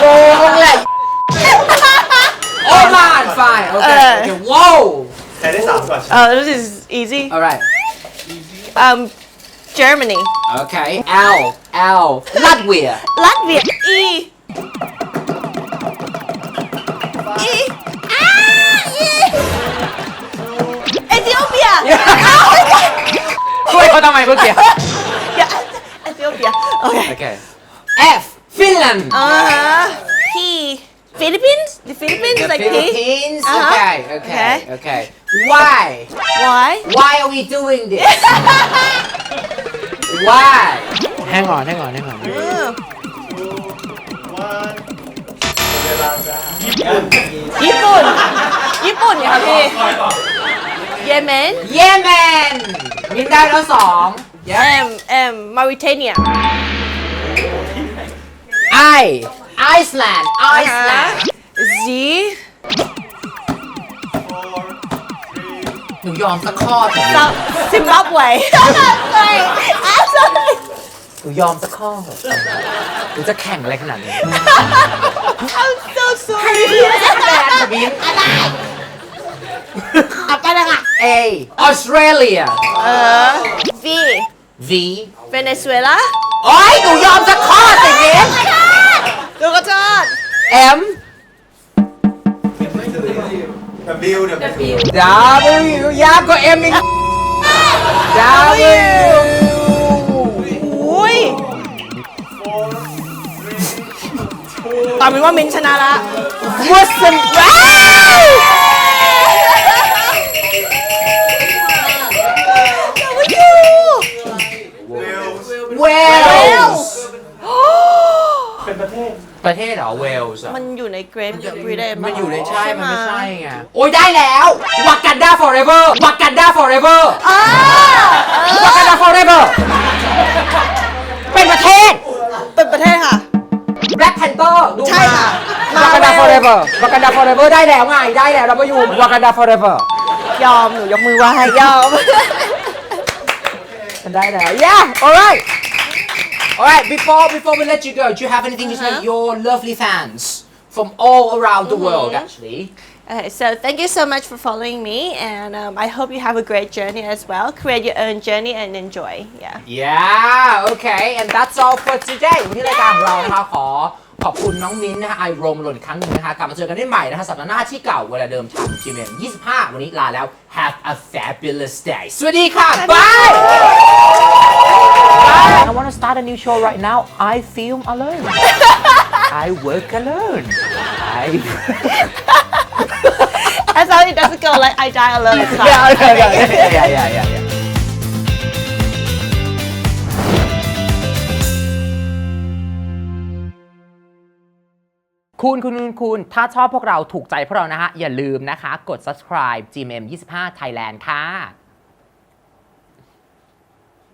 [SPEAKER 3] โอ้แหละ Oh okay wow
[SPEAKER 8] ใช้ได้3ก่อน
[SPEAKER 4] This is easy.
[SPEAKER 3] alright
[SPEAKER 4] Germany.
[SPEAKER 3] okay L Latvia
[SPEAKER 4] Latvia. E. Ethiopia.
[SPEAKER 3] ช่วยเขาทำไมเมื่อกี้
[SPEAKER 4] Yeah, Ethiopia. Okay.
[SPEAKER 3] okay F Finland
[SPEAKER 4] P. Philippines. The Philippines
[SPEAKER 3] the
[SPEAKER 4] like
[SPEAKER 3] Philippines
[SPEAKER 4] P.
[SPEAKER 3] okay why
[SPEAKER 4] Why?
[SPEAKER 3] are we doing this why hang on
[SPEAKER 8] เวลาจ้า
[SPEAKER 4] ญี่ปุ่นเนี่ยค่ะพี่ Yemen.
[SPEAKER 3] Yemen มินได้แล้ว2
[SPEAKER 4] Mauritania.
[SPEAKER 3] Iceland
[SPEAKER 4] Z.
[SPEAKER 3] หนูยอมสักข้อเถอะ
[SPEAKER 4] Zimbabwe. Sorry. I'm sorry.
[SPEAKER 3] หนูยอมสักข้อเถอะหนูจะแข่งอะไรขนาดนี้
[SPEAKER 4] I'm so sorry.
[SPEAKER 3] มิน
[SPEAKER 4] ไปเลยค่ะ
[SPEAKER 3] A Australia
[SPEAKER 4] V.
[SPEAKER 3] V
[SPEAKER 4] Venezuela.
[SPEAKER 3] โอ๊ยหนูยอมสักข้อสิมิน
[SPEAKER 4] ลูกกระจอด
[SPEAKER 3] M
[SPEAKER 8] W
[SPEAKER 3] W ยากกว่า M อีก W
[SPEAKER 4] อุ้ยตอนเป็นว่ามินชนะละ
[SPEAKER 3] Muslim Wales
[SPEAKER 8] เป็นประเทศ
[SPEAKER 3] ประเทศเหรอ Wales อะ
[SPEAKER 4] มันอยู่ในเกรดบริเดน
[SPEAKER 3] มันอยู่ในใช่มันไม่ใช่ไง โอ้ยได้แล้ว Wakanda forever Wakanda forever Wakanda forever เป็นประเทศ
[SPEAKER 4] เป็นประเทศค่ะ
[SPEAKER 3] Black Panther ดู
[SPEAKER 4] ใช่ค่ะ
[SPEAKER 3] Wakanda forever Wakanda forever ได้แล้วไง ได้แล้วเราไปอยู่ Wakanda forever
[SPEAKER 4] ยอมหนูยกมือไหว้ยอม
[SPEAKER 3] มันได้แล้ว Yeah alright alright before we let you go do you have anything to tell your lovely fans from all around the world actually
[SPEAKER 4] Okay, so thank you so much for following me, and I hope you have a great journey as well. Create your own journey and enjoy. Yeah.
[SPEAKER 3] Yeah okay and that's all for today วันนี้รายการของเรานะคะขอบคุณน้องมิ้นท์นะคะไอโรมหล่นอีกครั้งหนึ่งนะคะกลับมาเจอกันได้ใหม่นะคะสัปดาห์หน้าที่เก่าเวลาเดิมทาง GMM 25 วันนี้ลาแล้ว Have a fabulous day สวัสดีค่ะ Bye I want to start a new show right now I film alone I work alone
[SPEAKER 4] As long as it doesn't go like I die alone. It's fine.
[SPEAKER 3] yeah คุณถ้าชอบพวกเราถูกใจพวกเรานะฮะอย่าลืมนะคะกด subscribe GMM 25 Thailand ค่ะ